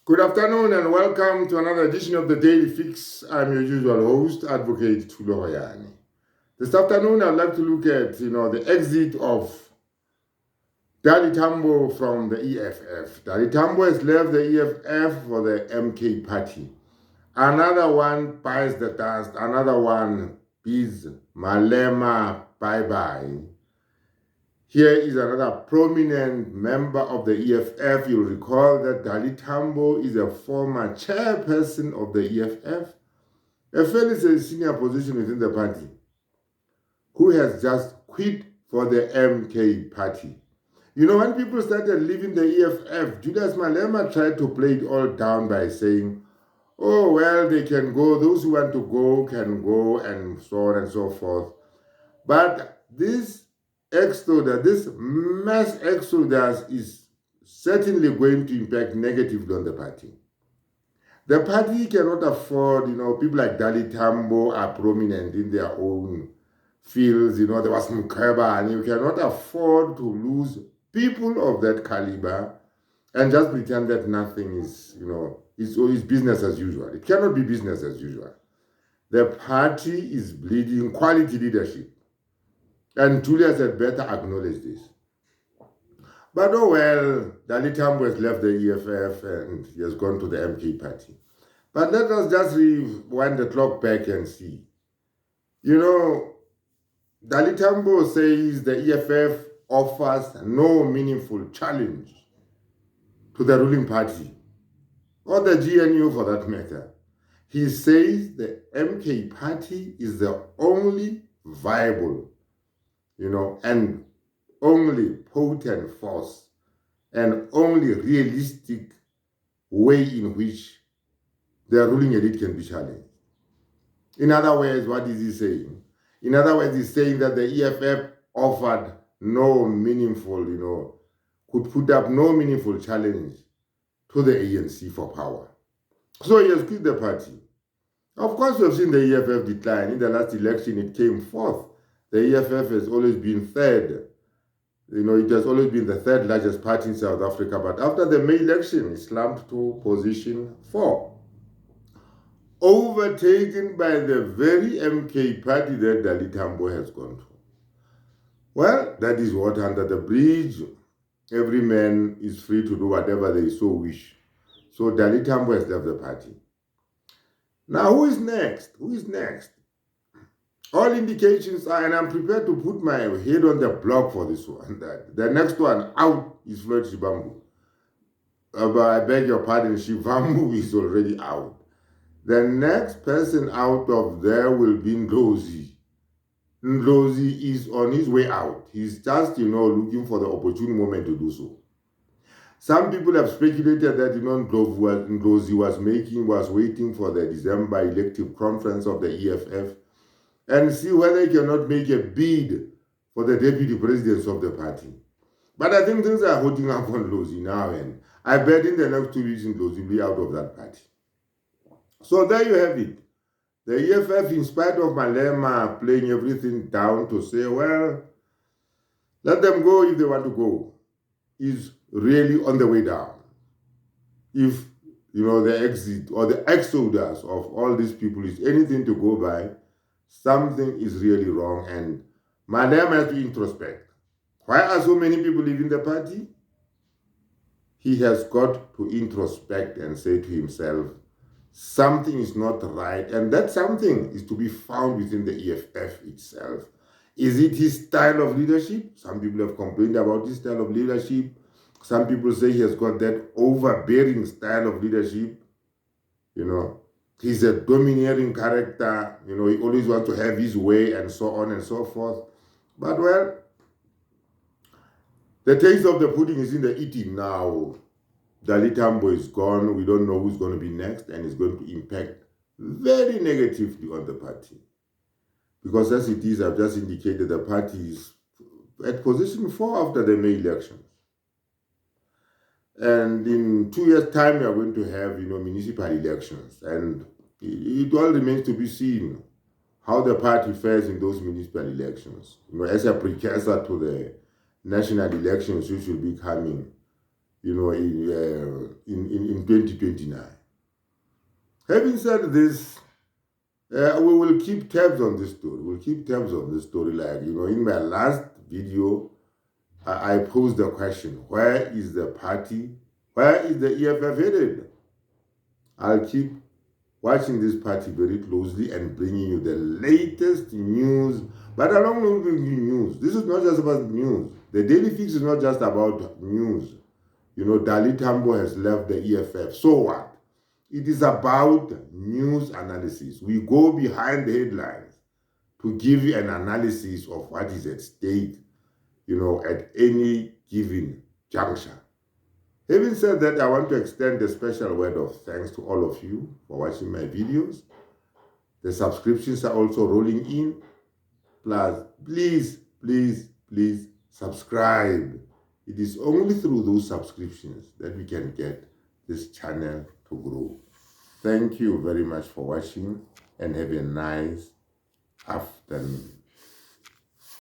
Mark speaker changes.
Speaker 1: Good afternoon and welcome to another edition of the Daily Fix. I'm your usual host, Advocate Tulo Hoyani. This afternoon, I'd like to look at the exit of Dali Tambo from the EFF. Dali Tambo has left the EFF for the MK party. Another one buys the dust. Another one bids Malema bye bye. Here is another prominent member of the EFF. You'll recall that Dali Tambo is a former chairperson of the EFF, a fairly senior position within the party, who has just quit for the MK party. When people started leaving the EFF, Julius Malema tried to play it all down by saying, oh, well, they can go, those who want to go can go, and so on and so forth. But this exodus, this mass exodus is certainly going to impact negatively on the party. The party cannot afford, people like Dali Tambo are prominent in their own fields. There was Mkeba, and you cannot afford to lose people of that caliber and just pretend that nothing is, it's business as usual. It cannot be business as usual. The party is bleeding quality leadership. And Julius had better acknowledge this. But oh well, Dali Tambo has left the EFF and he has gone to the MK party. But let us just rewind the clock back and see. Dali Tambo says the EFF offers no meaningful challenge to the ruling party, or the GNU for that matter. He says the MK party is the only viable, and only potent force and only realistic way in which the ruling elite can be challenged. In other words, what is he saying? In other words, he's saying that the EFF offered no meaningful, could put up no meaningful challenge to the ANC for power. So he has quit the party. Of course, we have seen the EFF decline. In the last election, it came fourth. The EFF has always been third. It has always been the third largest party in South Africa. But after the May election, it slumped to position 4. Overtaken by the very MK party that Dali Tambo has gone to. Well, that is what under the bridge, every man is free to do whatever they so wish. So Dali Tambo has left the party. Now, who is next? Who is next? All indications are, and I'm prepared to put my head on the block for this one, that the next one out is Floyd Shivambu. But I beg your pardon, Shivambu is already out. The next person out of there will be Ndlozi. Ndlozi is on his way out. He's just, looking for the opportune moment to do so. Some people have speculated that, Ndlozi was waiting for the December elective conference of the EFF and see whether he cannot make a bid for the deputy presidents of the party. But I think things are holding up on Ndlozi now, and I bet in the next 2 weeks, Ndlozi will be out of that party. So there you have it. The EFF, in spite of Malema playing everything down to say, well, let them go if they want to go, is really on the way down. If, the exit or the exodus of all these people is anything to go by, something is really wrong, and Malema has to introspect. Why are so many people leaving the party? He has got to introspect and say to himself, something is not right, and that something is to be found within the EFF itself. Is it his style of leadership? Some people have complained about his style of leadership. Some people say he has got that overbearing style of leadership. He's a domineering character. He always wants to have his way and so on and so forth. But, well, the taste of the pudding is in the eating now. Dali Tambo is gone. We don't know who's going to be next, and it's going to impact very negatively on the party. Because as it is, I've just indicated the party is at position 4 after the May elections. And in 2 years' time, we are going to have, municipal elections. And it all remains to be seen how the party fares in those municipal elections. As a precursor to the national elections which will be coming, in 2029. Having said this, we will keep tabs on this story. We'll keep tabs on this story. Like, in my last video, I posed the question, where is the party? Where is the EFF headed? I'll keep watching this party very closely and bringing you the latest news. But along with the news, this is not just about news. The Daily Fix is not just about news. Dali Tambo has left the EFF. So what? It is about news analysis. We go behind the headlines to give you an analysis of what is at stake, at any given juncture. Having said that, I want to extend a special word of thanks to all of you for watching my videos. The subscriptions are also rolling in. Plus, please, please, please subscribe. It is only through those subscriptions that we can get this channel to grow. Thank you very much for watching and have a nice afternoon.